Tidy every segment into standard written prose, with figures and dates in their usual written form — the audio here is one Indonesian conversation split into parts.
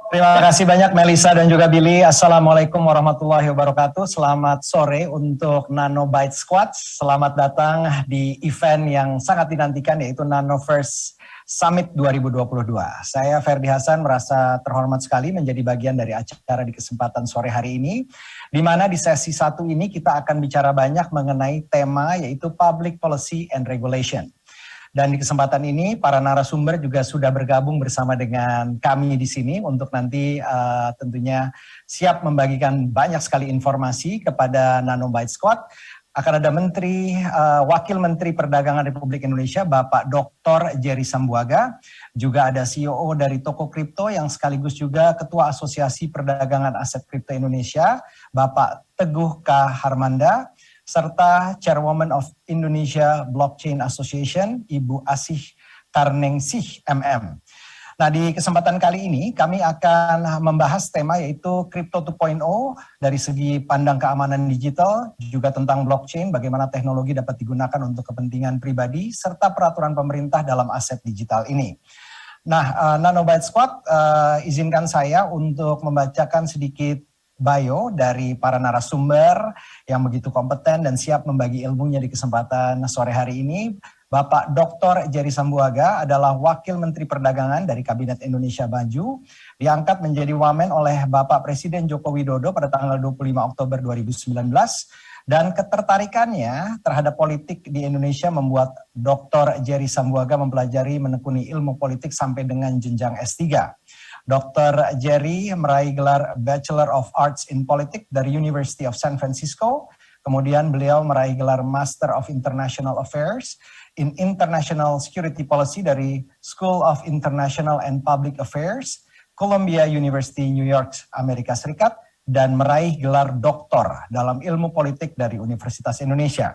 Terima kasih banyak Melisa dan juga Billy. Assalamualaikum warahmatullahi wabarakatuh. Selamat sore untuk Nanobyte Squad. Selamat datang di event yang sangat dinantikan yaitu Nanoverse Summit 2022. Saya Ferdi Hasan merasa terhormat sekali menjadi bagian dari acara di kesempatan sore hari ini. Di mana di sesi 1 ini kita akan bicara banyak mengenai tema yaitu Public Policy and Regulation. Dan di kesempatan ini para narasumber juga sudah bergabung bersama dengan kami di sini untuk nanti tentunya siap membagikan banyak sekali informasi kepada Nanobyte Squad. Akan ada Wakil Menteri Perdagangan Republik Indonesia Bapak Dr. Jerry Sambuaga, juga ada CEO dari Toko Kripto yang sekaligus juga Ketua Asosiasi Perdagangan Aset Kripto Indonesia Bapak Teguh K. Harmanda, serta Chairwoman of Indonesia Blockchain Association, Ibu Asih Karnengsih MM. Nah, di kesempatan kali ini kami akan membahas tema yaitu Crypto 2.0 dari segi pandang keamanan digital, juga tentang blockchain, bagaimana teknologi dapat digunakan untuk kepentingan pribadi, serta peraturan pemerintah dalam aset digital ini. Nah, Nanobyte Squad, izinkan saya untuk membacakan sedikit bio dari para narasumber yang begitu kompeten dan siap membagi ilmunya di kesempatan sore hari ini. Bapak Dr. Jerry Sambuaga adalah Wakil Menteri Perdagangan dari Kabinet Indonesia Maju, diangkat menjadi wamen oleh Bapak Presiden Joko Widodo pada tanggal 25 Oktober 2019, dan ketertarikannya terhadap politik di Indonesia membuat Dr. Jerry Sambuaga mempelajari menekuni ilmu politik sampai dengan jenjang S3. Dr. Jerry meraih gelar Bachelor of Arts in Politics dari University of San Francisco. Kemudian beliau meraih gelar Master of International Affairs in International Security Policy dari School of International and Public Affairs, Columbia University, New York, Amerika Serikat, dan meraih gelar doktor dalam ilmu politik dari Universitas Indonesia.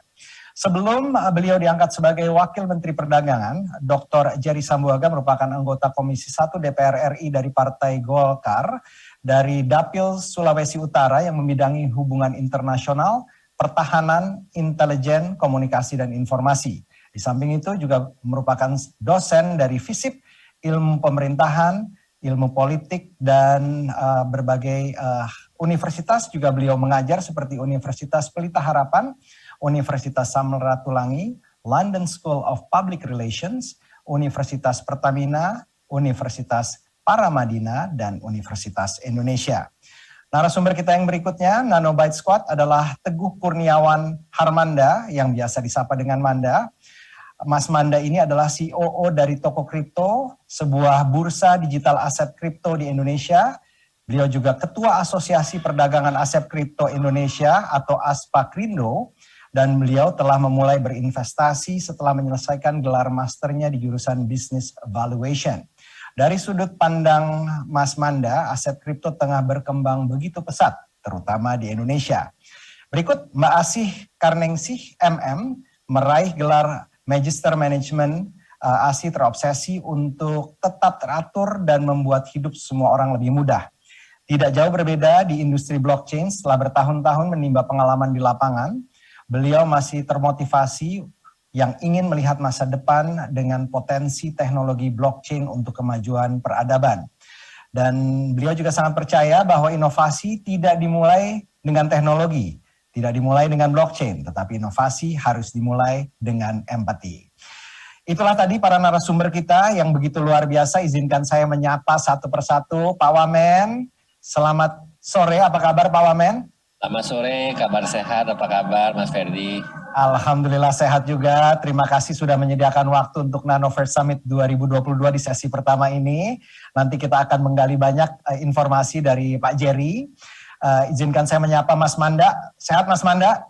Sebelum beliau diangkat sebagai Wakil Menteri Perdagangan, Dr. Jerry Sambuaga merupakan anggota Komisi 1 DPR RI dari Partai Golkar, dari Dapil Sulawesi Utara yang membidangi hubungan internasional, pertahanan, intelijen, komunikasi, dan informasi. Di samping itu juga merupakan dosen dari FISIP, ilmu pemerintahan, ilmu politik, dan berbagai universitas juga beliau mengajar seperti Universitas Pelita Harapan, Universitas Samratulangi, London School of Public Relations, Universitas Pertamina, Universitas Paramadina, dan Universitas Indonesia. Narasumber kita yang berikutnya, Nanobyte Squad, adalah Teguh Kurniawan Harmanda, yang biasa disapa dengan Manda. Mas Manda ini adalah COO dari Toko Kripto, sebuah bursa digital aset kripto di Indonesia. Beliau juga Ketua Asosiasi Perdagangan Aset Kripto Indonesia atau ASPAKRindo, dan beliau telah memulai berinvestasi setelah menyelesaikan gelar masternya di jurusan Business Valuation. Dari sudut pandang Mas Manda, aset kripto tengah berkembang begitu pesat, terutama di Indonesia. Berikut Mbak Asih Karnengsih MM meraih gelar Magister Management. Asih terobsesi untuk tetap teratur dan membuat hidup semua orang lebih mudah. Tidak jauh berbeda di industri blockchain, setelah bertahun-tahun menimba pengalaman di lapangan, beliau masih termotivasi yang ingin melihat masa depan dengan potensi teknologi blockchain untuk kemajuan peradaban. Dan beliau juga sangat percaya bahwa inovasi tidak dimulai dengan teknologi, tidak dimulai dengan blockchain, tetapi inovasi harus dimulai dengan empati. Itulah tadi para narasumber kita yang begitu luar biasa. Izinkan saya menyapa satu persatu. Pak Wamen, selamat sore, apa kabar Pak Wamen? Selamat sore, kabar sehat, apa kabar Mas Ferdi? Alhamdulillah sehat juga, terima kasih sudah menyediakan waktu untuk Nanoverse Summit 2022 di sesi pertama ini. Nanti kita akan menggali banyak informasi dari Pak Jerry. Izinkan saya menyapa Mas Manda. Sehat Mas Manda?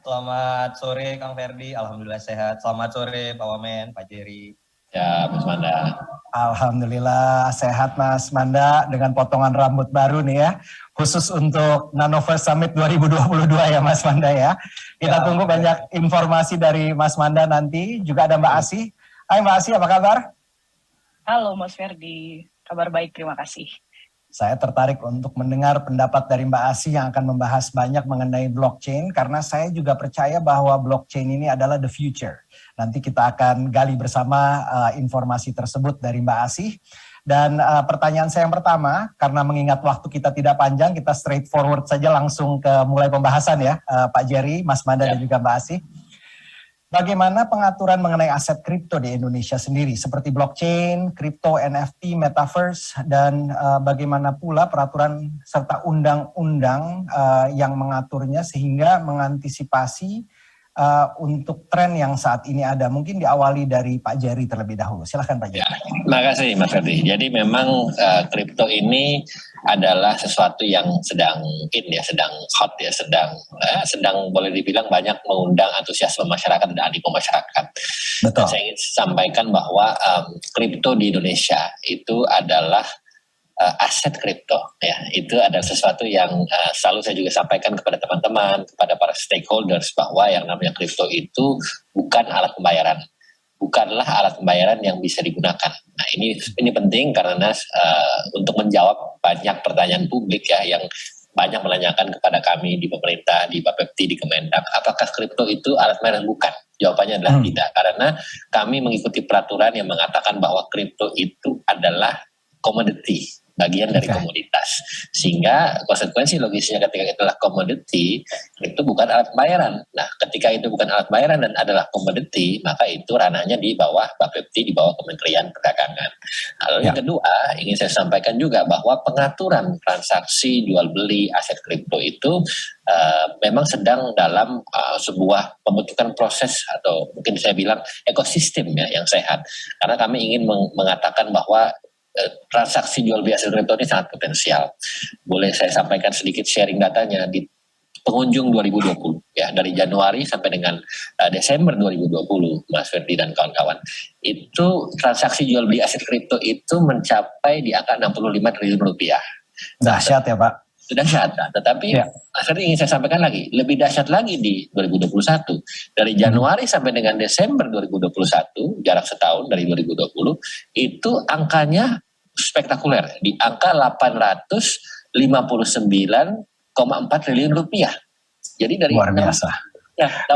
Selamat sore Kang Ferdi, Alhamdulillah sehat. Selamat sore Pak Wamen, Pak Jerry. Ya Mas Manda. Alhamdulillah sehat Mas Manda dengan potongan rambut baru nih ya. Khusus untuk Nanoverse Summit 2022 ya Mas Manda ya. Kita tunggu banyak informasi dari Mas Manda nanti. Juga ada Mbak Asih. Hai Mbak Asih, apa kabar? Halo Mas Ferdi, kabar baik, terima kasih. Saya tertarik untuk mendengar pendapat dari Mbak Asih yang akan membahas banyak mengenai blockchain, karena saya juga percaya bahwa blockchain ini adalah the future. Nanti kita akan gali bersama informasi tersebut dari Mbak Asih. Dan pertanyaan saya yang pertama, karena mengingat waktu kita tidak panjang, kita straightforward saja langsung ke mulai pembahasan ya, Pak Jerry, Mas Manda dan juga Mbak Asih. Bagaimana pengaturan mengenai aset kripto di Indonesia sendiri, seperti blockchain, kripto, NFT, metaverse, dan bagaimana pula peraturan serta undang-undang yang mengaturnya sehingga mengantisipasi untuk tren yang saat ini ada. Mungkin diawali dari Pak Jerry terlebih dahulu. Silahkan Pak Jerry. Ya, terima kasih Mas Ferdi. Jadi memang kripto ini adalah sesuatu yang sedang hot ya, sedang boleh dibilang banyak mengundang antusiasme masyarakat dan animo masyarakat. Betul. Dan saya ingin sampaikan bahwa kripto di Indonesia itu adalah aset kripto ya, itu adalah sesuatu yang selalu saya juga sampaikan kepada teman-teman, kepada para stakeholders, bahwa yang namanya kripto itu bukan alat pembayaran, bukanlah alat pembayaran yang bisa digunakan. Nah ini penting karena untuk menjawab banyak pertanyaan publik ya, yang banyak menanyakan kepada kami di pemerintah, di Bapepti, di Kemendak, apakah kripto itu alat pembayaran? Bukan. Jawabannya adalah tidak, karena kami mengikuti peraturan yang mengatakan bahwa kripto itu adalah komoditi, bagian dari komoditas, sehingga konsekuensi logisnya ketika itu adalah komoditi, itu bukan alat pembayaran. Nah, ketika itu bukan alat pembayaran dan adalah komoditi, maka itu ranahnya di bawah Bapepti, di bawah Kementerian Perdagangan. Lalu yang kedua, ingin saya sampaikan juga bahwa pengaturan transaksi jual beli aset kripto itu memang sedang dalam sebuah pembentukan proses, atau mungkin saya bilang ekosistem ya, yang sehat. Karena kami ingin mengatakan bahwa transaksi jual beli aset kripto ini sangat potensial. Boleh saya sampaikan sedikit sharing datanya di pengunjung 2020 ya, dari Januari sampai dengan Desember 2020, Mas Ferdi dan kawan-kawan. Itu transaksi jual beli aset kripto itu mencapai di angka 65 triliun rupiah. Dahsyat ya Pak. Sudah dahsyat, tetapi Mas Ferdi ingin saya sampaikan lagi, lebih dahsyat lagi di 2021. Dari Januari sampai dengan Desember 2021, jarak setahun dari 2020, itu angkanya spektakuler, di angka 859,4 triliun rupiah. Jadi dari luar biasa. 65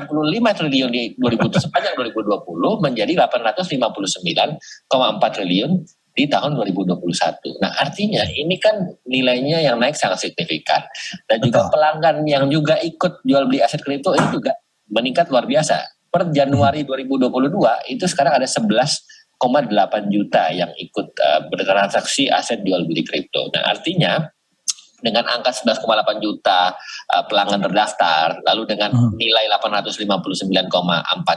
triliun di sepanjang 2020 menjadi 859,4 triliun di tahun 2021. Nah artinya ini kan nilainya yang naik sangat signifikan. Dan juga pelanggan yang juga ikut jual beli aset kripto ini juga meningkat luar biasa. Per Januari 2022 itu sekarang ada 11,8 juta yang ikut bertransaksi aset jual beli kripto. Nah artinya dengan angka 11,8 juta pelanggan terdaftar, lalu dengan nilai 859,4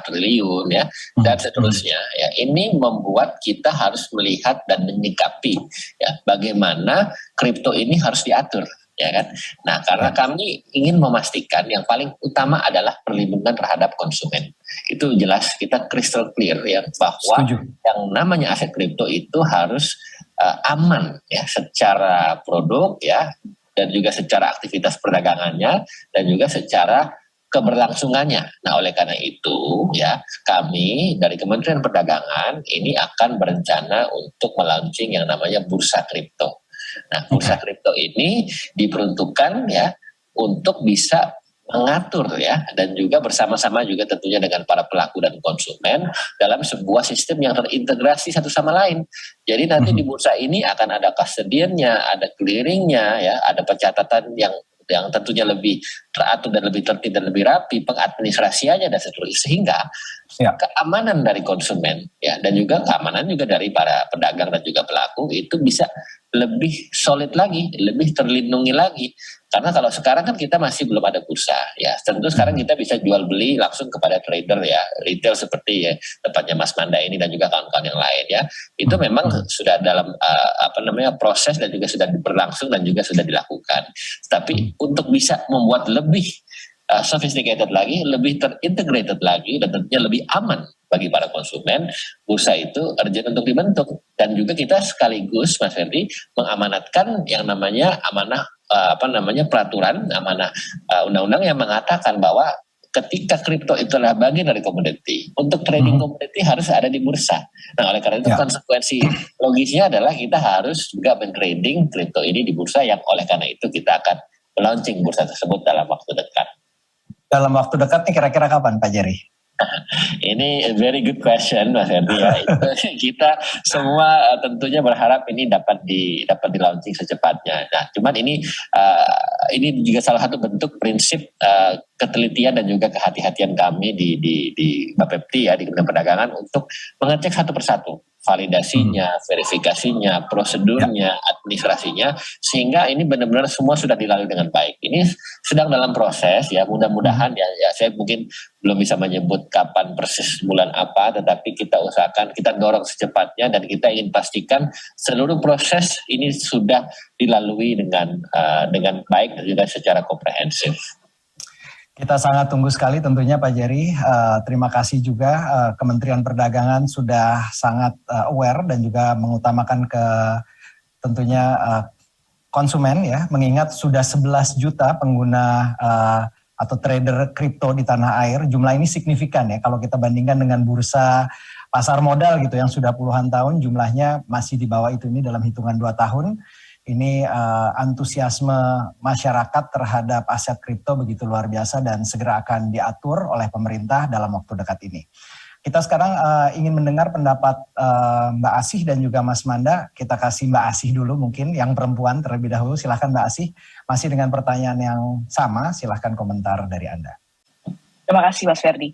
triliun ya, dan seterusnya ya, ini membuat kita harus melihat dan menyikapi ya bagaimana kripto ini harus diatur ya kan. Nah karena kami ingin memastikan yang paling utama adalah perlindungan terhadap konsumen. Itu jelas kita crystal clear ya, bahwa yang namanya aset kripto itu harus aman ya, secara produk ya, dan juga secara aktivitas perdagangannya, dan juga secara keberlangsungannya. Nah oleh karena itu ya, kami dari Kementerian Perdagangan ini akan berencana untuk melaunching yang namanya bursa kripto. Nah bursa kripto ini diperuntukkan ya untuk bisa mengatur ya, dan juga bersama-sama juga tentunya dengan para pelaku dan konsumen dalam sebuah sistem yang terintegrasi satu sama lain. Jadi nanti di bursa ini akan ada custodiannya, ada clearingnya ya, ada pencatatan yang tentunya lebih teratur dan lebih tertib dan lebih rapi, pengadministrasiannya dan seterusnya, sehingga keamanan dari konsumen ya, dan juga keamanan juga dari para pedagang dan juga pelaku itu bisa lebih solid lagi, lebih terlindungi lagi. Karena kalau sekarang kan kita masih belum ada bursa ya, tentu sekarang kita bisa jual beli langsung kepada trader ya, retail seperti ya tempatnya Mas Manda ini dan juga kawan-kawan yang lain ya. Itu memang sudah dalam proses dan juga sudah berlangsung dan juga sudah dilakukan. Tapi untuk bisa membuat lebih sophisticated lagi, lebih terintegrated lagi, dan tentunya lebih aman bagi para konsumen, bursa itu urgent untuk dibentuk. Dan juga kita sekaligus Mas Ferdi mengamanatkan yang namanya amanah peraturan, amanah undang-undang yang mengatakan bahwa ketika kripto itu adalah bagian dari komoditi, untuk trading komoditi harus ada di bursa. Nah oleh karena itu konsekuensi logisnya adalah kita harus juga men-trading kripto ini di bursa, yang oleh karena itu kita akan launching bursa tersebut dalam waktu dekat. Dalam waktu dekat nih kira-kira kapan Pak Jerry? Ini very good question Mas Henry ya. Kita semua tentunya berharap ini dapat di launching secepatnya. Nah, cuman ini juga salah satu bentuk prinsip ketelitian dan juga kehati-hatian kami di Bapepti ya, di Kementerian Perdagangan untuk mengecek satu persatu validasinya, verifikasinya, prosedurnya, administrasinya, sehingga ini benar-benar semua sudah dilalui dengan baik. Ini sedang dalam proses ya, mudah-mudahan ya saya mungkin belum bisa menyebut kapan persis bulan apa, tetapi kita usahakan, kita dorong secepatnya dan kita ingin pastikan seluruh proses ini sudah dilalui dengan baik dan juga secara komprehensif. Kita sangat tunggu sekali tentunya Pak Jerry. Terima kasih juga Kementerian Perdagangan sudah sangat aware dan juga mengutamakan ke tentunya konsumen ya, mengingat sudah 11 juta pengguna atau trader kripto di tanah air. Jumlah ini signifikan ya kalau kita bandingkan dengan bursa pasar modal gitu yang sudah puluhan tahun, jumlahnya masih di bawah itu. Ini dalam hitungan 2 tahun. Ini antusiasme masyarakat terhadap aset kripto begitu luar biasa dan segera akan diatur oleh pemerintah dalam waktu dekat ini. Kita sekarang ingin mendengar pendapat Mbak Asih dan juga Mas Manda. Kita kasih Mbak Asih dulu mungkin, yang perempuan terlebih dahulu. Silahkan Mbak Asih, masih dengan pertanyaan yang sama, silahkan komentar dari Anda. Terima kasih Mas Ferdi.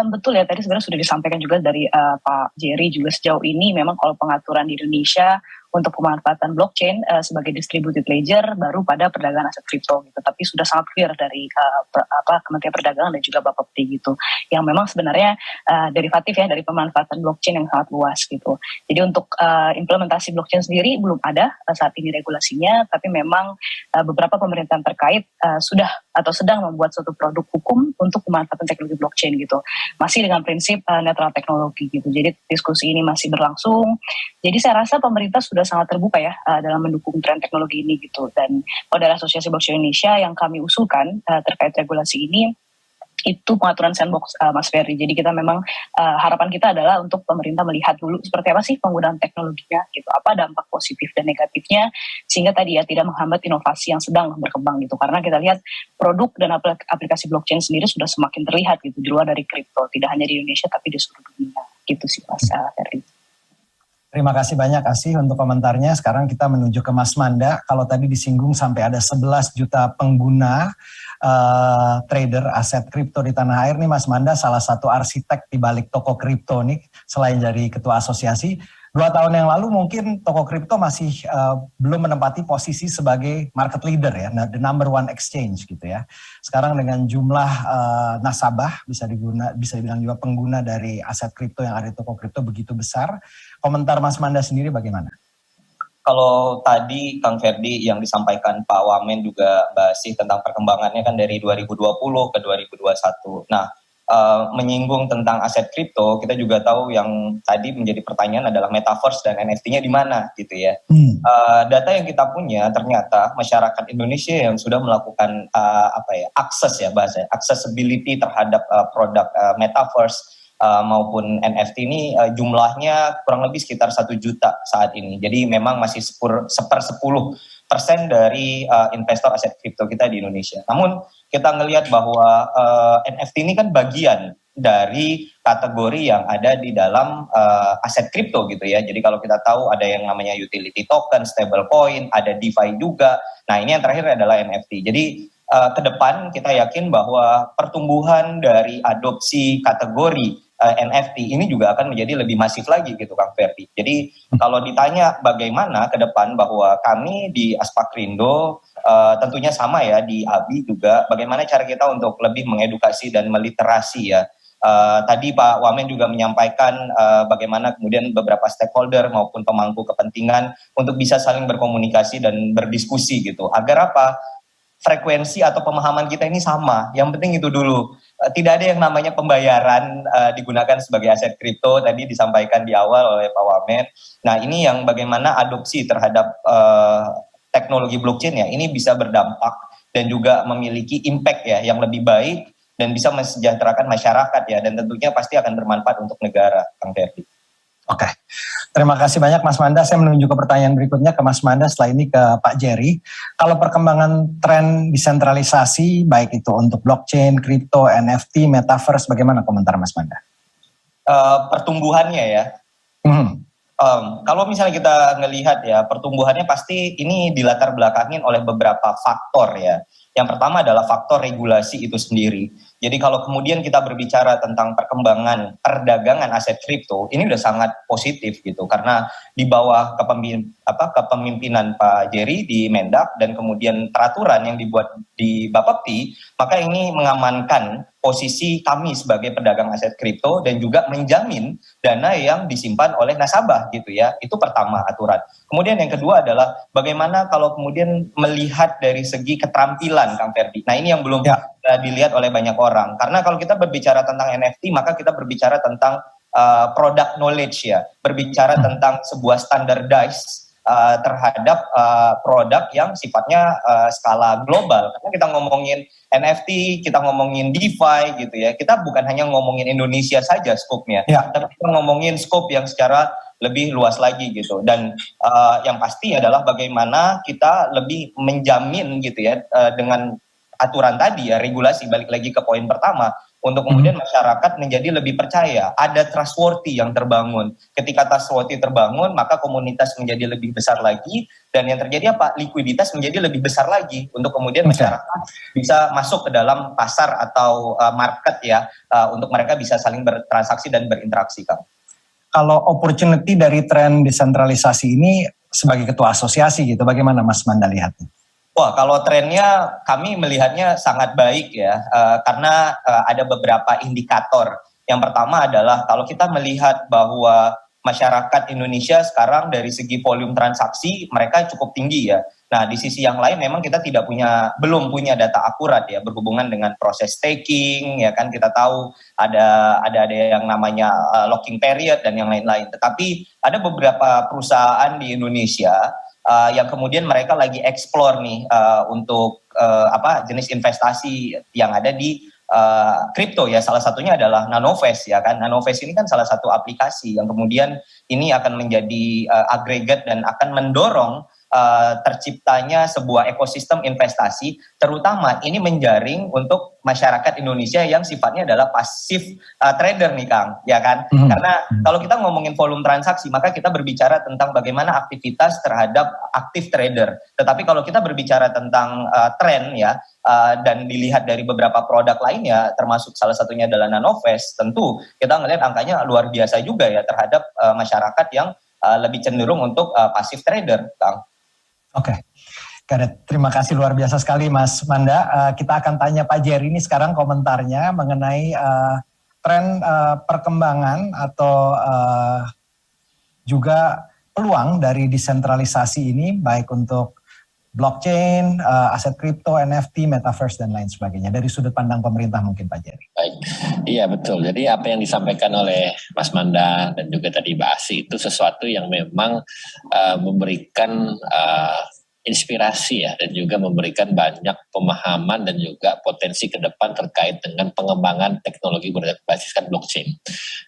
Betul ya, tadi sebenarnya sudah disampaikan juga dari Pak Jerry juga, sejauh ini memang kalau pengaturan di Indonesia untuk pemanfaatan blockchain sebagai distributed ledger baru pada perdagangan aset kripto gitu. Tapi sudah sangat clear dari Kementerian Perdagangan dan juga Bapepti gitu, yang memang sebenarnya derivatif ya dari pemanfaatan blockchain yang sangat luas gitu. Jadi untuk implementasi blockchain sendiri belum ada saat ini regulasinya, tapi memang beberapa pemerintahan terkait sudah atau sedang membuat suatu produk hukum untuk pemanfaatan teknologi blockchain gitu. Masih dengan prinsip netral teknologi gitu. Jadi diskusi ini masih berlangsung. Jadi saya rasa pemerintah sudah sangat terbuka ya dalam mendukung tren teknologi ini gitu. Dan pada Asosiasi Blockchain Indonesia yang kami usulkan terkait regulasi ini, itu pengaturan sandbox Mas Ferry. Jadi kita memang harapan kita adalah untuk pemerintah melihat dulu seperti apa sih penggunaan teknologinya gitu, apa dampak positif dan negatifnya, sehingga tadi ya tidak menghambat inovasi yang sedang berkembang gitu. Karena kita lihat produk dan aplikasi blockchain sendiri sudah semakin terlihat gitu di luar dari kripto, tidak hanya di Indonesia tapi di seluruh dunia gitu sih Mas Ferry. Terima kasih banyak Asih untuk komentarnya. Sekarang kita menuju ke Mas Manda. Kalau tadi disinggung sampai ada 11 juta pengguna trader aset kripto di tanah air nih, Mas Manda salah satu arsitek di balik toko kripto nih, selain jadi ketua asosiasi. 2 tahun yang lalu mungkin toko kripto masih belum menempati posisi sebagai market leader ya, the number one exchange gitu ya. Sekarang dengan jumlah nasabah bisa dibilang juga pengguna dari aset kripto yang ada di toko kripto begitu besar. Komentar Mas Manda sendiri bagaimana? Kalau tadi Kang Ferdi yang disampaikan Pak Wamen juga bahas tentang perkembangannya kan dari 2020 ke 2021. Nah, menyinggung tentang aset kripto, kita juga tahu yang tadi menjadi pertanyaan adalah metaverse dan NFT-nya di mana gitu ya. Data yang kita punya ternyata masyarakat Indonesia yang sudah melakukan akses ya bahasa accessibility terhadap produk metaverse maupun NFT ini jumlahnya kurang lebih sekitar 1 juta saat ini. Jadi memang masih 10% dari investor aset kripto kita di Indonesia. Namun kita ngelihat bahwa NFT ini kan bagian dari kategori yang ada di dalam aset kripto gitu ya. Jadi kalau kita tahu ada yang namanya utility token, stablecoin, ada DeFi juga. Nah ini yang terakhir adalah NFT. Jadi ke depan kita yakin bahwa pertumbuhan dari adopsi kategori NFT ini juga akan menjadi lebih masif lagi gitu Kang Ferdi. Jadi kalau ditanya bagaimana ke depan, bahwa kami di Aspakrindo tentunya sama ya di ABI juga, bagaimana cara kita untuk lebih mengedukasi dan meliterasi ya. Tadi Pak Wamen juga menyampaikan bagaimana kemudian beberapa stakeholder maupun pemangku kepentingan untuk bisa saling berkomunikasi dan berdiskusi gitu. Agar apa? Frekuensi atau pemahaman kita ini sama. Yang penting itu dulu. Tidak ada yang namanya pembayaran digunakan sebagai aset kripto, tadi disampaikan di awal oleh Pak Wamen. Nah ini yang bagaimana adopsi terhadap teknologi blockchain ya, ini bisa berdampak dan juga memiliki impact ya yang lebih baik dan bisa mensejahterakan masyarakat ya, dan tentunya pasti akan bermanfaat untuk negara, Kang Ferdi. Oke, terima kasih banyak Mas Manda. Saya menuju ke pertanyaan berikutnya ke Mas Manda, setelah ini ke Pak Jerry. Kalau perkembangan tren desentralisasi, baik itu untuk blockchain, kripto, NFT, metaverse, bagaimana komentar Mas Manda? Pertumbuhannya ya. Kalau misalnya kita ngelihat ya, pertumbuhannya pasti ini dilatar belakangin oleh beberapa faktor ya. Yang pertama adalah faktor regulasi itu sendiri. Jadi kalau kemudian kita berbicara tentang perkembangan perdagangan aset kripto, ini udah sangat positif gitu. Karena di bawah kepemimpinan Pak Jerry di Mendak dan kemudian peraturan yang dibuat di Bapepti, maka ini mengamankan posisi kami sebagai pedagang aset kripto dan juga menjamin dana yang disimpan oleh nasabah gitu ya. Itu pertama aturan. Kemudian yang kedua adalah bagaimana kalau kemudian melihat dari segi keterampilan Kang Ferdi. Nah ini yang belum dilihat oleh banyak orang. Karena kalau kita berbicara tentang NFT maka kita berbicara tentang product knowledge ya. Berbicara tentang sebuah standardized terhadap produk yang sifatnya skala global. Karena kita ngomongin NFT, kita ngomongin DeFi gitu ya. Kita bukan hanya ngomongin Indonesia saja skopnya, tapi kita ngomongin skop yang secara lebih luas lagi gitu. Dan yang pasti adalah bagaimana kita lebih menjamin gitu ya dengan aturan tadi ya, regulasi, balik lagi ke poin pertama, untuk kemudian masyarakat menjadi lebih percaya, ada trustworthy yang terbangun. Ketika trustworthy terbangun, maka komunitas menjadi lebih besar lagi, dan yang terjadi apa? Likuiditas menjadi lebih besar lagi, untuk kemudian masyarakat bisa masuk ke dalam pasar atau market ya, untuk mereka bisa saling bertransaksi dan berinteraksi, Kang. Kalau opportunity dari tren desentralisasi ini sebagai ketua asosiasi gitu, bagaimana Mas Manda lihatnya? Wah, kalau trennya kami melihatnya sangat baik ya, karena ada beberapa indikator. Yang pertama adalah kalau kita melihat bahwa masyarakat Indonesia sekarang dari segi volume transaksi mereka cukup tinggi ya. Nah, di sisi yang lain memang kita belum punya data akurat ya berhubungan dengan proses staking ya kan, kita tahu ada yang namanya locking period dan yang lain-lain. Tetapi ada beberapa perusahaan di Indonesia yang kemudian mereka lagi explore nih untuk jenis investasi yang ada di kripto ya. Salah satunya adalah Nanovest ya kan. Nanovest ini kan salah satu aplikasi yang kemudian ini akan menjadi agregat dan akan mendorong terciptanya sebuah ekosistem investasi, terutama ini menjaring untuk masyarakat Indonesia yang sifatnya adalah pasif trader nih Kang, ya kan? Karena kalau kita ngomongin volume transaksi, maka kita berbicara tentang bagaimana aktivitas terhadap aktif trader. Tetapi kalau kita berbicara tentang tren ya, dan dilihat dari beberapa produk lainnya, termasuk salah satunya adalah Nanovest, tentu kita ngelihat angkanya luar biasa juga ya terhadap masyarakat yang lebih cenderung untuk pasif trader, Kang. Oke, terima kasih luar biasa sekali Mas Manda. Kita akan tanya Pak Jerry ini sekarang komentarnya mengenai tren perkembangan atau juga peluang dari desentralisasi ini, baik untuk blockchain, aset kripto, NFT, metaverse, dan lain sebagainya. Dari sudut pandang pemerintah mungkin Pak Jerry. Baik, iya betul. Jadi apa yang disampaikan oleh Mas Manda dan juga tadi Mbak Asi itu sesuatu yang memang memberikan inspirasi ya, dan juga memberikan banyak pemahaman dan juga potensi ke depan terkait dengan pengembangan teknologi berbasiskan blockchain.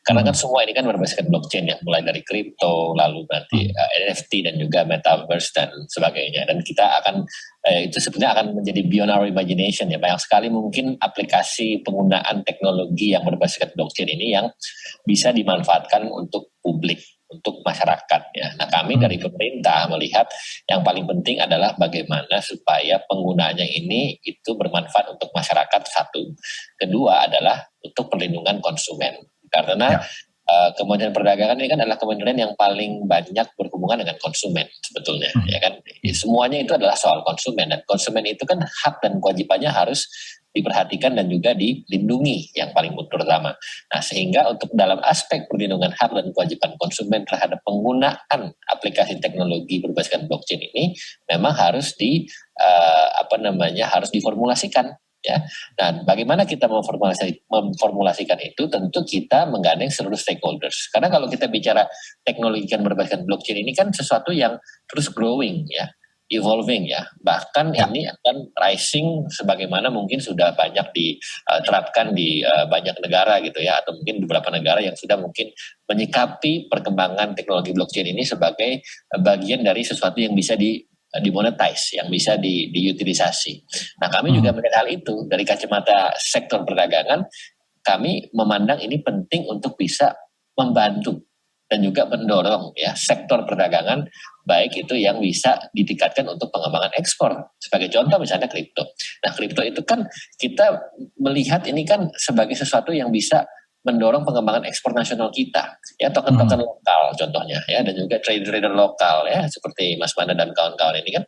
Karena kan semua ini kan berbasiskan blockchain ya, mulai dari kripto, lalu nanti NFT dan juga metaverse dan sebagainya. Dan kita akan itu sebenarnya akan menjadi beyond our imagination ya. Banyak sekali mungkin aplikasi penggunaan teknologi yang berbasiskan blockchain ini yang bisa dimanfaatkan untuk publik, untuk masyarakat ya. Nah, kami dari pemerintah melihat yang paling penting adalah bagaimana supaya penggunaannya ini itu bermanfaat untuk masyarakat, satu. Kedua adalah untuk perlindungan konsumen. Karena Kementerian Perdagangan ini kan adalah kementerian yang paling banyak berhubungan dengan konsumen sebetulnya, ya kan. Semuanya itu adalah soal konsumen, dan konsumen itu kan hak dan kewajibannya harus diperhatikan dan juga dilindungi yang paling utama. Nah, sehingga untuk dalam aspek perlindungan hak dan kewajiban konsumen terhadap penggunaan aplikasi teknologi berbasiskan blockchain ini memang harus harus diformulasikan. Ya, nah bagaimana kita memformulasikan itu? Tentu kita menggandeng seluruh stakeholders. Karena kalau kita bicara teknologi yang berbasiskan blockchain ini kan sesuatu yang terus growing ya. evolving ya. Bahkan ini akan rising sebagaimana mungkin sudah banyak diterapkan di banyak negara gitu ya, atau mungkin beberapa negara yang sudah mungkin menyikapi perkembangan teknologi blockchain ini sebagai bagian dari sesuatu yang bisa dimonetize, yang bisa diutilisasi. Nah, kami juga melihat hal itu dari kacamata sektor perdagangan. Kami memandang ini penting untuk bisa membantu dan juga mendorong ya sektor perdagangan, baik itu yang bisa ditingkatkan untuk pengembangan ekspor. Sebagai contoh misalnya kripto. Nah, kripto itu kan kita melihat ini kan sebagai sesuatu yang bisa mendorong pengembangan ekspor nasional kita, ya token-token lokal contohnya ya, dan juga trader-trader lokal ya seperti Mas Manda dan kawan-kawan ini kan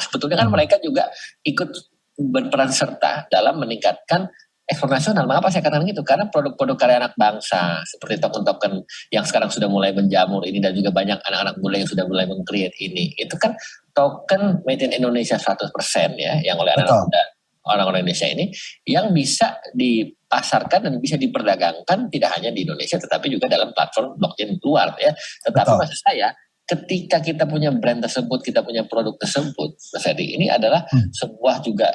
sebetulnya kan mereka juga ikut berperan serta dalam meningkatkan ekspor nasional. Mengapa saya katakan gitu? Karena produk-produk karya anak bangsa seperti token-token yang sekarang sudah mulai menjamur ini, dan juga banyak anak-anak muda yang sudah mulai meng-create ini, itu kan token made in Indonesia 100% ya, yang oleh anak muda orang-orang Indonesia ini yang bisa dipasarkan dan bisa diperdagangkan tidak hanya di Indonesia tetapi juga dalam platform blockchain luar ya. Tetapi maksud saya ketika kita punya brand tersebut, kita punya produk tersebut, Mas Edi, ini adalah sebuah juga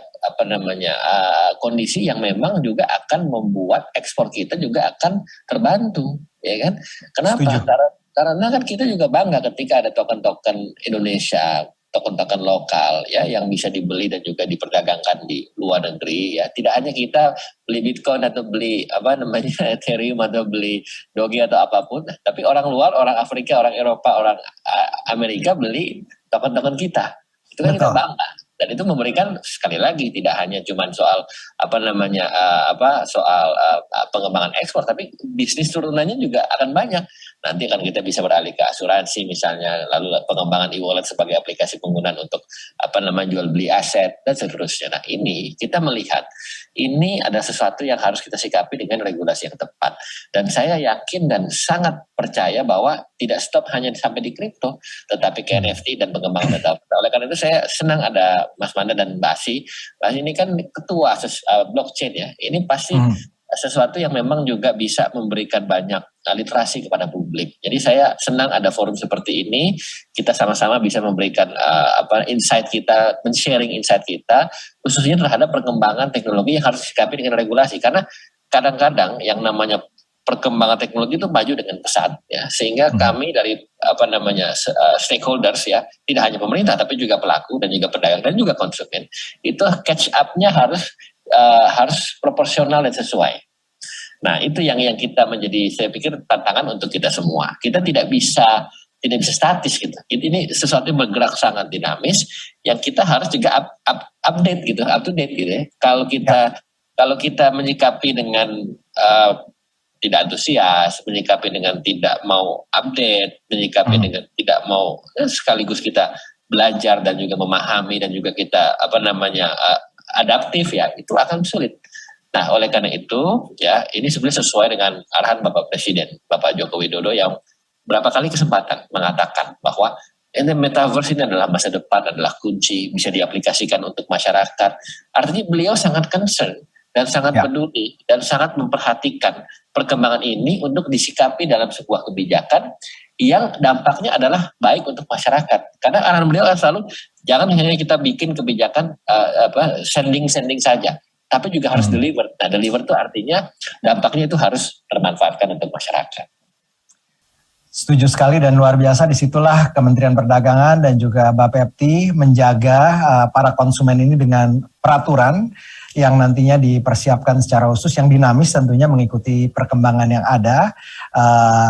kondisi yang memang juga akan membuat ekspor kita juga akan terbantu, ya kan? Kenapa? Karena kan kita juga bangga ketika ada token-token Indonesia, token-token lokal ya yang bisa dibeli dan juga diperdagangkan di luar negeri ya. Tidak hanya kita beli Bitcoin atau beli Ethereum atau beli Doge atau apapun, tapi orang luar, orang Afrika, orang Eropa, orang Amerika beli token-token kita. Itu kan kita bangga. Dan itu memberikan sekali lagi tidak hanya cuma soal pengembangan ekspor, tapi bisnis turunannya juga akan banyak. Nanti kan kita bisa beralih ke asuransi misalnya, lalu pengembangan e-wallet sebagai aplikasi penggunaan untuk jual beli aset dan seterusnya. Nah, ini kita melihat ini ada sesuatu yang harus kita sikapi dengan regulasi yang tepat. Dan saya yakin dan sangat percaya bahwa tidak stop hanya sampai di kripto, tetapi ke NFT dan pengembangan data. Oleh karena itu saya senang ada Mas Manda dan Mbak Asi. Mbak Asi ini kan ketua blockchain ya. Ini pasti sesuatu yang memang juga bisa memberikan banyak literasi kepada publik. Jadi saya senang ada forum seperti ini. Kita sama-sama bisa memberikan insight kita, men-sharing insight kita, khususnya terhadap perkembangan teknologi yang harus disikapi dengan regulasi. Karena kadang-kadang yang namanya perkembangan teknologi itu maju dengan pesat ya, sehingga kami dari stakeholders ya, tidak hanya pemerintah tapi juga pelaku dan juga pedagang dan juga konsumen, itu catch up-nya harus proporsional dan sesuai. Nah, itu yang kita menjadi, saya pikir, tantangan untuk kita semua. Kita tidak bisa statis gitu. Ini sesuatu yang bergerak sangat dinamis yang kita harus juga update gitu, up to date gitu ya. Kalau kita menyikapi dengan tidak antusias, menyikapi dengan tidak mau update, menyikapi dengan tidak mau sekaligus kita belajar dan juga memahami dan juga kita adaptif ya, itu akan sulit. Nah, oleh karena itu ya, ini sebenarnya sesuai dengan arahan Bapak Presiden, Bapak Joko Widodo, yang berapa kali kesempatan mengatakan bahwa metaverse ini adalah masa depan, adalah kunci, bisa diaplikasikan untuk masyarakat. Artinya beliau sangat concern dan sangat peduli dan sangat memperhatikan perkembangan ini untuk disikapi dalam sebuah kebijakan yang dampaknya adalah baik untuk masyarakat. Karena arahan beliau selalu jangan hanya kita bikin kebijakan sending saja, tapi juga harus deliver. Nah, deliver itu artinya dampaknya itu harus termanfaatkan untuk masyarakat. Setuju sekali, dan luar biasa disitulah Kementerian Perdagangan dan juga Bapepti menjaga para konsumen ini dengan peraturan yang nantinya dipersiapkan secara khusus, yang dinamis tentunya mengikuti perkembangan yang ada,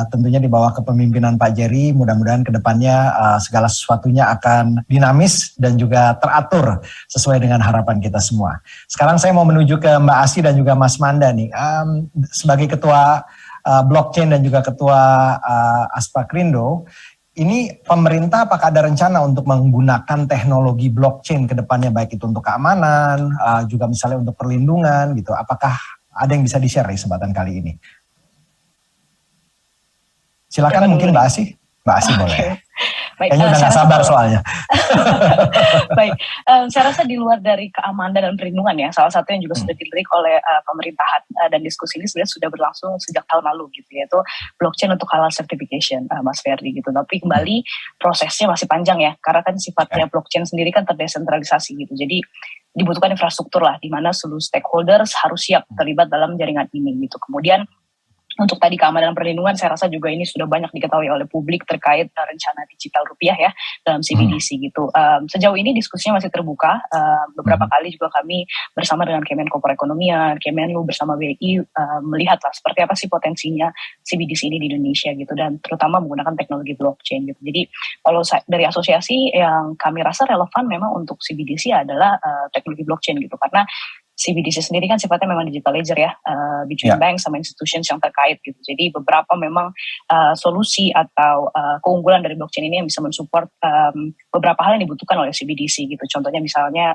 tentunya di bawah kepemimpinan Pak Jerry. Mudah-mudahan ke depannya segala sesuatunya akan dinamis dan juga teratur sesuai dengan harapan kita semua. Sekarang saya mau menuju ke Mbak Asi dan juga Mas Manda nih, sebagai ketua blockchain dan juga ketua Aspakrindo. Ini pemerintah apakah ada rencana untuk menggunakan teknologi blockchain ke depannya, baik itu untuk keamanan, juga misalnya untuk perlindungan gitu. Apakah ada yang bisa di-share di kesempatan kali ini? Silakan mungkin Mbak Asi. Mbak Asi boleh. Baik, Kayaknya udah saya nggak rasa sabar kalau- soalnya. Baik, saya rasa di luar dari keamanan dan perlindungan ya, salah satu yang juga sudah dilirik oleh pemerintahan dan diskusi ini sebenarnya sudah berlangsung sejak tahun lalu gitu, yaitu blockchain untuk halal certification, Mas Ferdi gitu. Tapi kembali prosesnya masih panjang ya, karena kan sifatnya blockchain sendiri kan terdesentralisasi gitu. Jadi dibutuhkan infrastruktur lah, di mana seluruh stakeholders harus siap terlibat dalam jaringan ini gitu. Kemudian untuk tadi keamanan dan perlindungan, saya rasa juga ini sudah banyak diketahui oleh publik terkait rencana digital rupiah ya dalam CBDC gitu. Sejauh ini diskusinya masih terbuka. Beberapa kali juga kami bersama dengan Kemenko Perekonomian, Kemenlu bersama BI melihat lah seperti apa sih potensinya CBDC ini di Indonesia gitu, dan terutama menggunakan teknologi blockchain gitu. Jadi kalau dari asosiasi yang kami rasa relevan memang untuk CBDC adalah teknologi blockchain gitu, karena CBDC sendiri kan sifatnya memang digital ledger ya, between bank sama institutions yang terkait gitu. Jadi beberapa memang solusi atau keunggulan dari blockchain ini yang bisa mensupport beberapa hal yang dibutuhkan oleh CBDC gitu. Contohnya misalnya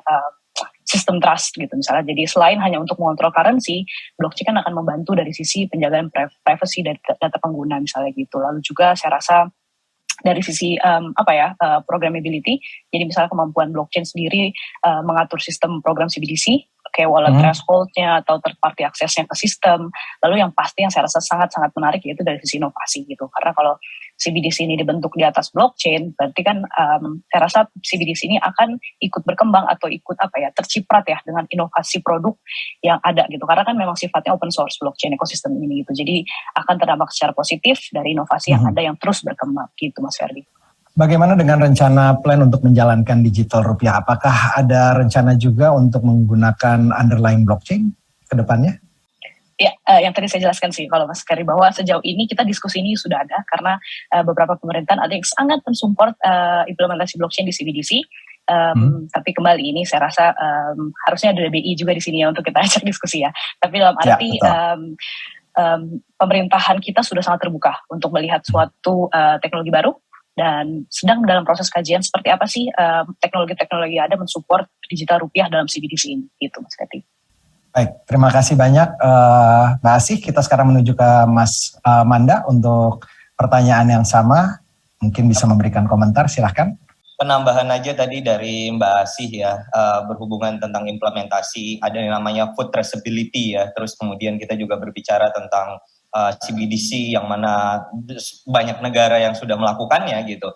sistem trust gitu misalnya. Jadi selain hanya untuk mengontrol currency, blockchain kan akan membantu dari sisi penjagaan privacy dari data pengguna misalnya gitu. Lalu juga saya rasa dari sisi programmability, jadi misalnya kemampuan blockchain sendiri mengatur sistem program CBDC kayak wallet threshold-nya atau third party aksesnya ke sistem. Lalu yang pasti yang saya rasa sangat-sangat menarik yaitu dari sisi inovasi gitu, karena kalau CBDC ini dibentuk di atas blockchain, berarti kan saya rasa CBDC ini akan ikut berkembang atau ikut terciprat ya dengan inovasi produk yang ada gitu, karena kan memang sifatnya open source blockchain ekosistem ini gitu. Jadi akan terdampak secara positif dari inovasi yang ada yang terus berkembang gitu, Mas Ferdi. Bagaimana dengan rencana plan untuk menjalankan digital rupiah? Apakah ada rencana juga untuk menggunakan underlying blockchain ke depannya? Ya, yang tadi saya jelaskan sih kalau Mas Ferry, bahwa sejauh ini kita diskusi ini sudah ada karena beberapa pemerintahan ada yang sangat mensupport implementasi blockchain di CBDC. Tapi kembali ini saya rasa harusnya ada BI juga di sini ya untuk kita ajak diskusi ya. Tapi dalam arti pemerintahan kita sudah sangat terbuka untuk melihat suatu teknologi baru, dan sedang dalam proses kajian seperti apa sih teknologi-teknologi yang ada mensupport digital rupiah dalam CBDC ini, gitu Mas Kati. Baik, terima kasih banyak Mbak Asih. Kita sekarang menuju ke Mas Manda untuk pertanyaan yang sama. Mungkin bisa memberikan komentar, silahkan. Penambahan aja tadi dari Mbak Asih ya, berhubungan tentang implementasi, ada yang namanya food traceability ya, terus kemudian kita juga berbicara tentang CBDC yang mana banyak negara yang sudah melakukannya gitu.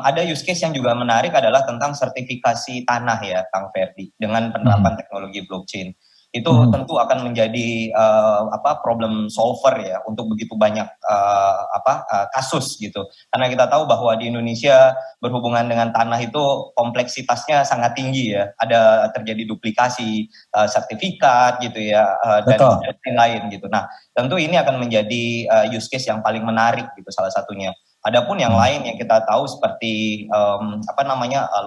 Ada use case yang juga menarik adalah tentang sertifikasi tanah ya, Kang Ferdi, dengan penerapan teknologi blockchain. Itu tentu akan menjadi problem solver ya untuk begitu banyak kasus gitu. Karena kita tahu bahwa di Indonesia berhubungan dengan tanah itu kompleksitasnya sangat tinggi ya. Ada terjadi duplikasi sertifikat gitu ya, dan lain-lain gitu. Nah, tentu ini akan menjadi use case yang paling menarik gitu salah satunya. Adapun yang lain yang kita tahu seperti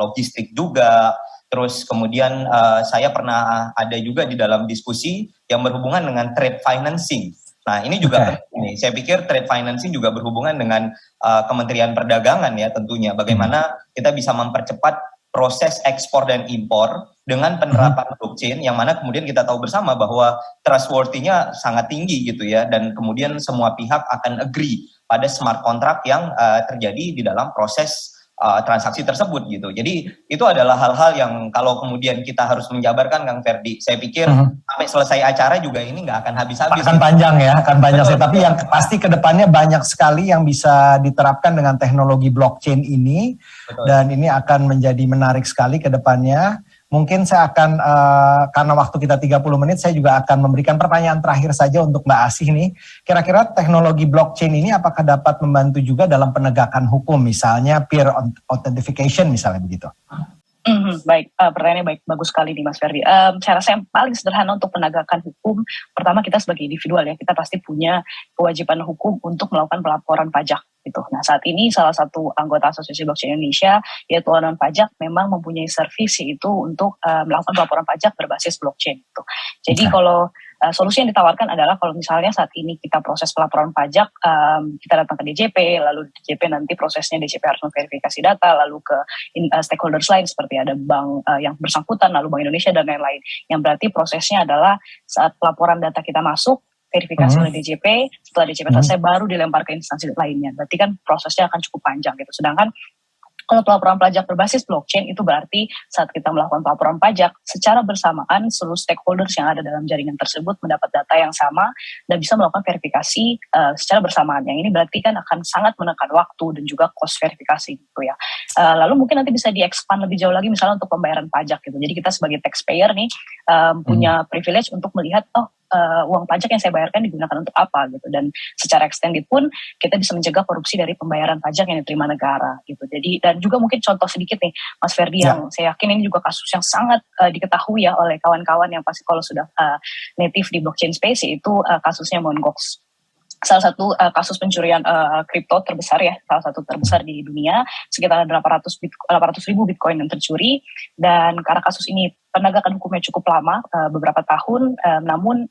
logistik juga. Terus kemudian saya pernah ada juga di dalam diskusi yang berhubungan dengan trade financing. Nah ini juga penting. Saya pikir trade financing juga berhubungan dengan Kementerian Perdagangan ya tentunya. Bagaimana kita bisa mempercepat proses ekspor dan impor dengan penerapan blockchain, yang mana kemudian kita tahu bersama bahwa trustworthy-nya sangat tinggi gitu ya. Dan kemudian semua pihak akan agree pada smart contract yang terjadi di dalam proses transaksi tersebut gitu. Jadi itu adalah hal-hal yang kalau kemudian kita harus menjabarkan Kang Ferdi, saya pikir sampai selesai acara juga ini nggak akan habis-habis. Akan panjang ya, akan panjang. Tapi yang pasti ke depannya banyak sekali yang bisa diterapkan dengan teknologi blockchain ini. Betul. Dan ini akan menjadi menarik sekali ke depannya. Mungkin saya akan, karena waktu kita 30 menit, saya juga akan memberikan pertanyaan terakhir saja untuk Mbak Asih nih. Kira-kira teknologi blockchain ini apakah dapat membantu juga dalam penegakan hukum, misalnya peer authentication misalnya begitu? Baik, pertanyaannya baik, bagus sekali nih Mas Ferdi. Saya rasa yang paling sederhana untuk penegakan hukum, pertama kita sebagai individual ya, kita pasti punya kewajiban hukum untuk melakukan pelaporan pajak gitu. Nah saat ini salah satu anggota Asosiasi Blockchain Indonesia yaitu Layanan Pajak memang mempunyai servis yaitu untuk melakukan pelaporan pajak berbasis blockchain gitu. Jadi kalau solusi yang ditawarkan adalah kalau misalnya saat ini kita proses pelaporan pajak, kita datang ke DJP, lalu DJP nanti prosesnya DJP harus memverifikasi data, lalu ke stakeholders lain seperti ada bank yang bersangkutan, lalu Bank Indonesia dan lain-lain. Yang berarti prosesnya adalah saat pelaporan data kita masuk, verifikasi oleh DJP, setelah DJP selesai baru dilempar ke instansi lainnya. Berarti kan prosesnya akan cukup panjang gitu. Sedangkan Kalau pelaporan pajak berbasis blockchain itu berarti saat kita melakukan pelaporan pajak, secara bersamaan seluruh stakeholders yang ada dalam jaringan tersebut mendapat data yang sama dan bisa melakukan verifikasi secara bersamaan. Yang ini berarti kan akan sangat menekan waktu dan juga cost verifikasi gitu ya. Lalu mungkin nanti bisa di-expand lebih jauh lagi misalnya untuk pembayaran pajak gitu. Jadi kita sebagai taxpayer nih punya privilege untuk melihat uang pajak yang saya bayarkan digunakan untuk apa gitu, dan secara extended pun kita bisa mencegah korupsi dari pembayaran pajak yang diterima negara gitu. Jadi dan juga mungkin contoh sedikit nih Mas Ferdi yang saya yakin ini juga kasus yang sangat diketahui ya oleh kawan-kawan yang pasti kalau sudah native di blockchain space, yaitu kasusnya Mt. Gox. Salah satu kasus pencurian kripto terbesar ya, salah satu terbesar di dunia, sekitar 800 ribu Bitcoin yang tercuri, dan karena kasus ini penegakan hukumnya cukup lama, beberapa tahun, namun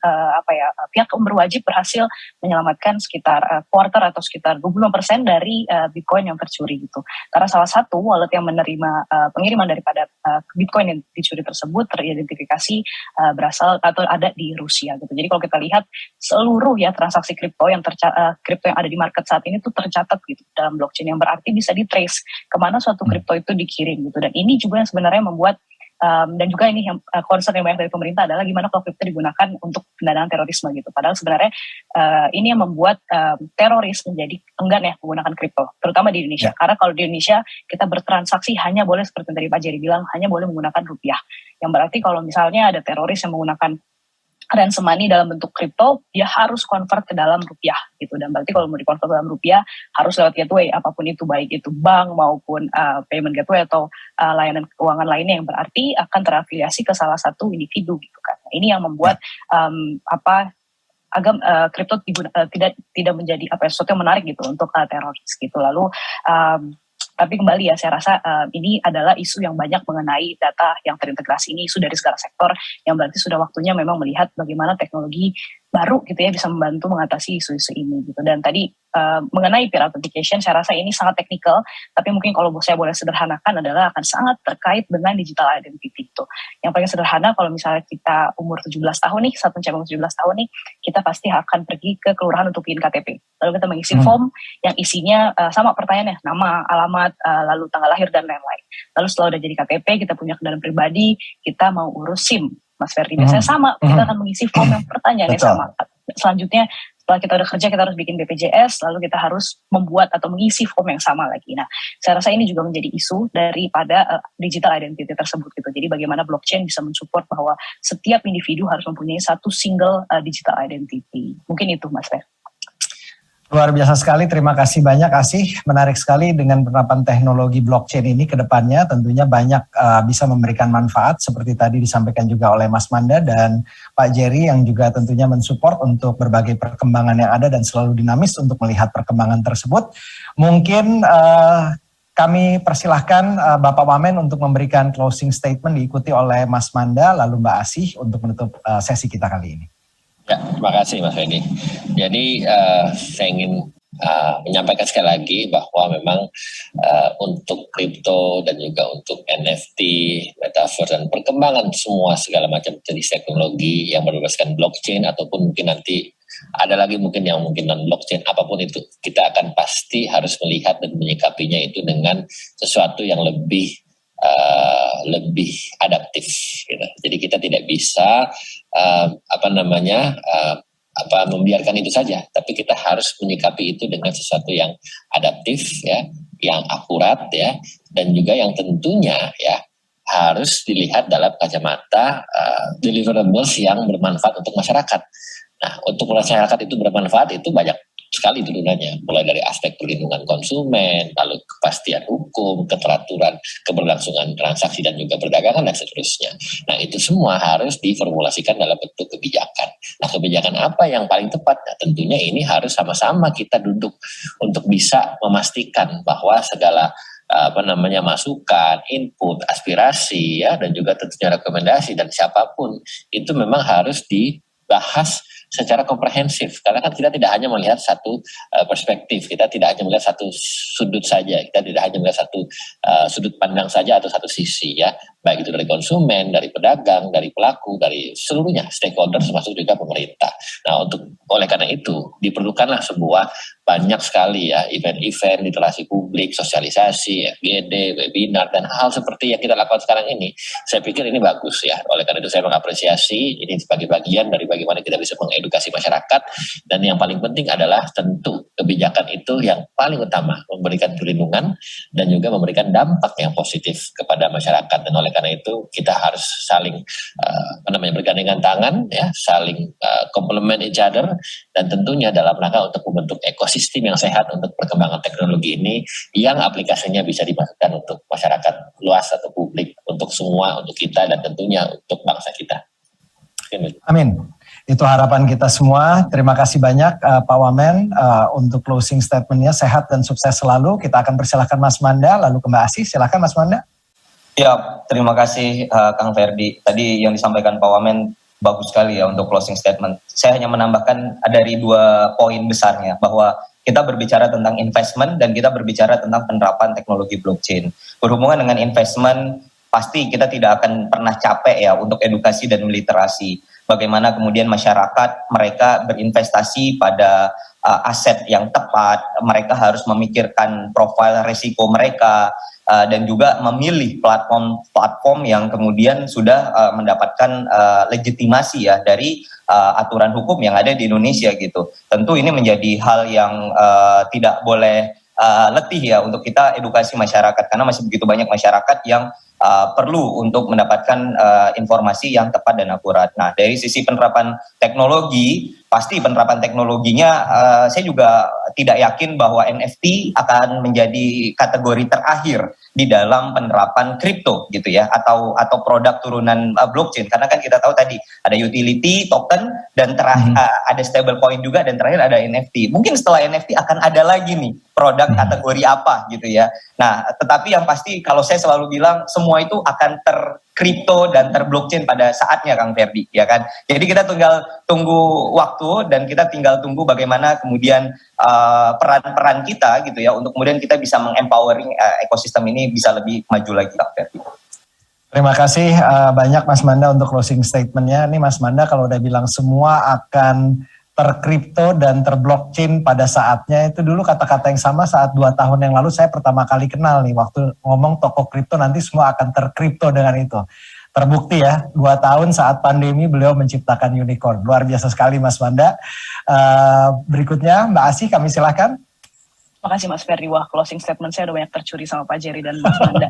pihak berwajib berhasil menyelamatkan sekitar quarter atau sekitar 25% dari Bitcoin yang tercuri gitu. Karena salah satu wallet yang menerima pengiriman daripada Bitcoin yang dicuri tersebut teridentifikasi berasal atau ada di Rusia gitu. Jadi kalau kita lihat seluruh ya transaksi kripto yang ada di market saat ini tuh tercatat gitu dalam blockchain, yang berarti bisa di-trace kemana suatu kripto itu dikirim gitu. Dan ini juga yang sebenarnya membuat dan juga ini yang concern yang banyak dari pemerintah adalah gimana kalau kripto digunakan untuk pendanaan terorisme gitu. Padahal sebenarnya ini yang membuat teroris menjadi enggan ya menggunakan kripto, terutama di Indonesia. Karena kalau di Indonesia kita bertransaksi hanya boleh seperti yang tadi Pak Jerry bilang, hanya boleh menggunakan rupiah. Yang berarti kalau misalnya ada teroris yang menggunakan ransom money dalam bentuk kripto, dia harus convert ke dalam rupiah gitu. Dan berarti kalau mau di-convert ke dalam rupiah harus lewat gateway apapun itu, baik itu bank maupun payment gateway atau layanan keuangan lainnya yang berarti akan terafiliasi ke salah satu individu gitu kan. Ini yang membuat kripto tidak menjadi sesuatu yang menarik gitu untuk teroris gitu. Lalu tapi kembali ya, saya rasa ini adalah isu yang banyak mengenai data yang terintegrasi, ini isu dari segala sektor, yang berarti sudah waktunya memang melihat bagaimana teknologi baru gitu ya bisa membantu mengatasi isu-isu ini gitu. Dan tadi mengenai peer authentication, saya rasa ini sangat teknikal, tapi mungkin kalau saya boleh sederhanakan adalah akan sangat terkait dengan digital identity itu. Yang paling sederhana kalau misalnya kita umur 17 tahun nih, saat mencapai 17 tahun nih, kita pasti akan pergi ke kelurahan untuk bikin KTP. Lalu kita mengisi form yang isinya sama pertanyaannya, nama, alamat, lalu tanggal lahir dan lain-lain. Lalu setelah udah jadi KTP, kita punya kendaraan pribadi, kita mau urus SIM, Mas Ferdi. Biasanya sama, kita akan mengisi form yang pertanyaannya sama. Selanjutnya setelah kita udah kerja, kita harus bikin BPJS, lalu kita harus membuat atau mengisi form yang sama lagi. Nah, saya rasa ini juga menjadi isu daripada digital identity tersebut gitu. Jadi bagaimana blockchain bisa mensupport bahwa setiap individu harus mempunyai satu single digital identity. Mungkin itu Mas Fer. Luar biasa sekali, terima kasih banyak Asih. Menarik sekali dengan penerapan teknologi blockchain ini ke depannya tentunya banyak bisa memberikan manfaat seperti tadi disampaikan juga oleh Mas Manda dan Pak Jerry yang juga tentunya mensupport untuk berbagai perkembangan yang ada dan selalu dinamis untuk melihat perkembangan tersebut. Mungkin kami persilahkan Bapak Wamen untuk memberikan closing statement diikuti oleh Mas Manda lalu Mbak Asih untuk menutup sesi kita kali ini. Ya, terima kasih Mas Fendi. Jadi saya ingin menyampaikan sekali lagi bahwa memang untuk kripto dan juga untuk NFT, metaverse dan perkembangan semua segala macam jenis teknologi yang berbasis blockchain ataupun mungkin nanti ada lagi mungkin yang mungkin non blockchain, apapun itu kita akan pasti harus melihat dan menyikapinya itu dengan sesuatu yang lebih adaptif gitu. Jadi kita tidak bisa membiarkan itu saja, tapi kita harus menyikapi itu dengan sesuatu yang adaptif ya, yang akurat ya, dan juga yang tentunya ya harus dilihat dalam kacamata deliverables yang bermanfaat untuk masyarakat. Nah, untuk masyarakat itu bermanfaat itu banyak sekali turunannya, mulai dari aspek perlindungan konsumen, lalu kepastian hukum, keteraturan, keberlangsungan transaksi dan juga perdagangan dan seterusnya. Nah, itu semua harus diformulasikan dalam bentuk kebijakan. Nah, kebijakan apa yang paling tepat? Nah, tentunya ini harus sama-sama kita duduk untuk bisa memastikan bahwa segala masukan, input, aspirasi ya, dan juga tentunya rekomendasi dan siapapun itu memang harus dibahas secara komprehensif, karena kan kita tidak hanya melihat satu perspektif, kita tidak hanya melihat satu sudut saja, kita tidak hanya melihat satu sudut pandang saja atau satu sisi ya, baik itu dari konsumen, dari pedagang, dari pelaku, dari seluruhnya stakeholder termasuk juga pemerintah. Nah, oleh karena itu diperlukanlah sebuah banyak sekali ya event-event literasi publik, sosialisasi, FGD, webinar, dan hal seperti yang kita lakukan sekarang ini. Saya pikir ini bagus ya. Oleh karena itu saya mengapresiasi ini sebagai bagian dari bagaimana kita bisa mengedukasi masyarakat. Dan yang paling penting adalah tentu kebijakan itu yang paling utama memberikan perlindungan dan juga memberikan dampak yang positif kepada masyarakat. Dan oleh karena itu kita harus saling bergandengan tangan ya, saling complement each other, dan tentunya dalam rangka untuk membentuk ekosistem yang sehat untuk perkembangan teknologi ini yang aplikasinya bisa dimasukkan untuk masyarakat luas atau publik, untuk semua, untuk kita, dan tentunya untuk bangsa kita. Amin. Itu harapan kita semua. Terima kasih banyak Pak Wamen untuk closing statement-nya. Sehat dan sukses selalu. Kita akan persilahkan Mas Manda, lalu ke Mbak Asih. Silakan Mas Manda. Ya, terima kasih Kang Ferdi. Tadi yang disampaikan Pak Wamen bagus sekali ya untuk closing statement. Saya hanya menambahkan dari 2 poin besarnya, bahwa kita berbicara tentang investment dan kita berbicara tentang penerapan teknologi blockchain. Berhubungan dengan investment, pasti kita tidak akan pernah capek ya untuk edukasi dan literasi. Bagaimana kemudian masyarakat mereka berinvestasi pada aset yang tepat, mereka harus memikirkan profil risiko mereka, dan juga memilih platform yang kemudian sudah mendapatkan legitimasi ya dari aturan hukum yang ada di Indonesia gitu. Tentu ini menjadi hal yang tidak boleh letih ya untuk kita edukasi masyarakat, karena masih begitu banyak masyarakat yang perlu untuk mendapatkan informasi yang tepat dan akurat. Nah, dari sisi penerapan teknologi, pasti penerapan teknologinya saya juga tidak yakin bahwa NFT akan menjadi kategori terakhir di dalam penerapan kripto gitu ya, atau produk turunan blockchain, karena kan kita tahu tadi ada utility token dan terakhir ada stable coin juga, dan terakhir ada NFT. Mungkin setelah NFT akan ada lagi nih produk kategori apa gitu ya. Nah, tetapi yang pasti kalau saya selalu bilang semua itu akan terkripto dan terblockchain pada saatnya, Kang Ferdi, ya kan. Jadi kita tinggal tunggu waktu dan kita tinggal tunggu bagaimana kemudian peran-peran kita gitu ya untuk kemudian kita bisa mengempowering ekosistem ini bisa lebih maju lagi, Kang Ferdi. Terima kasih banyak Mas Manda untuk closing statement-nya. Ini Mas Manda kalau udah bilang semua akan terkripto dan terblockchain pada saatnya, itu dulu kata-kata yang sama saat 2 tahun yang lalu saya pertama kali kenal nih, waktu ngomong toko kripto nanti semua akan terkripto dengan itu. Terbukti ya, 2 tahun saat pandemi beliau menciptakan unicorn. Luar biasa sekali Mas Manda. Berikutnya Mbak Asih, kami silakan. Terima kasih Mas Ferdi. Wah, closing statement saya udah banyak tercuri sama Pak Jerry dan Mas Manda.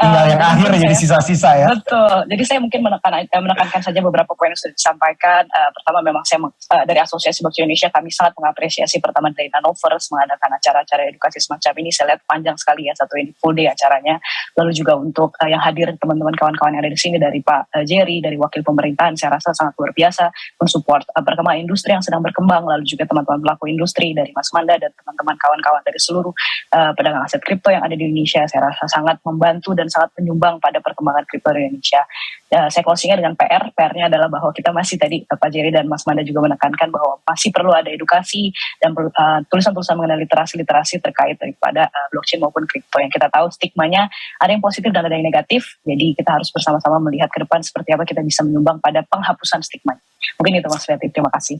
Tinggal yang akhir jadi sisa-sisa ya. Betul. Jadi saya mungkin menekankan saja beberapa poin yang sudah disampaikan. Pertama, memang saya dari Asosiasi Blockchain Indonesia kami sangat mengapresiasi pertama dari Nanovers mengadakan acara-acara edukasi semacam ini. Saya lihat panjang sekali ya, satu ini full day acaranya. Lalu juga untuk yang hadir teman-teman kawan-kawan yang ada di sini dari Pak Jerry, dari wakil pemerintahan, saya rasa sangat luar biasa mensupport perkembangan industri yang sedang berkembang. Lalu juga teman-teman pelaku industri dari Mas Manda dan teman-teman kawan-kawan dari seluruh pedagang aset kripto yang ada di Indonesia. Saya rasa sangat membantu dan sangat menyumbang pada perkembangan kripto di Indonesia. Saya closingnya dengan PR-nya adalah bahwa kita masih tadi Pak Jerry dan Mas Manda juga menekankan bahwa masih perlu ada edukasi dan tulisan-tulisan mengenai literasi terkait daripada blockchain maupun kripto, yang kita tahu stigmanya ada yang positif dan ada yang negatif. Jadi kita harus bersama-sama melihat ke depan seperti apa kita bisa menyumbang pada penghapusan stigma. Mungkin itu Mas Ferdi, terima kasih.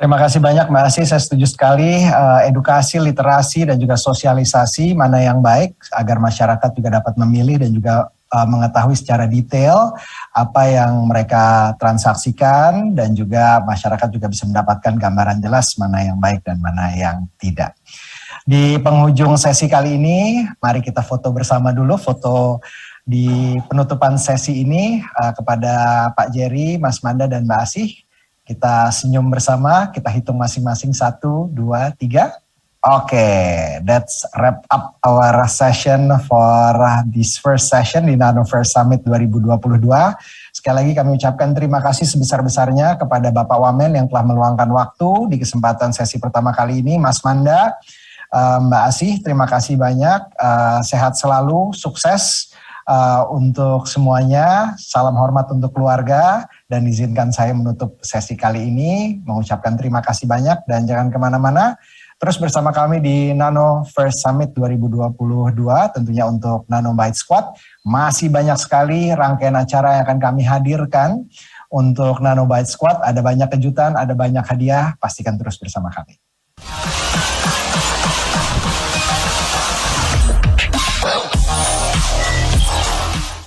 Terima kasih banyak Mbak Asih, saya setuju sekali, edukasi, literasi, dan juga sosialisasi mana yang baik agar masyarakat juga dapat memilih dan juga mengetahui secara detail apa yang mereka transaksikan, dan juga masyarakat juga bisa mendapatkan gambaran jelas mana yang baik dan mana yang tidak. Di penghujung sesi kali ini, mari kita foto bersama dulu, foto di penutupan sesi ini kepada Pak Jerry, Mas Manda, dan Mbak Asih. Kita senyum bersama, kita hitung masing-masing 1, 2, 3. Oke, that's wrap up our session for this first session di Nanoverse Summit 2022. Sekali lagi kami ucapkan terima kasih sebesar-besarnya kepada Bapak Wamen yang telah meluangkan waktu di kesempatan sesi pertama kali ini. Mas Manda, Mbak Asih, terima kasih banyak. Sehat selalu, sukses untuk semuanya. Salam hormat untuk keluarga. Dan izinkan saya menutup sesi kali ini, mengucapkan terima kasih banyak dan jangan kemana-mana. Terus bersama kami di Nanoverse Summit 2022, tentunya untuk Nanobyte Squad. Masih banyak sekali rangkaian acara yang akan kami hadirkan untuk Nanobyte Squad. Ada banyak kejutan, ada banyak hadiah, pastikan terus bersama kami.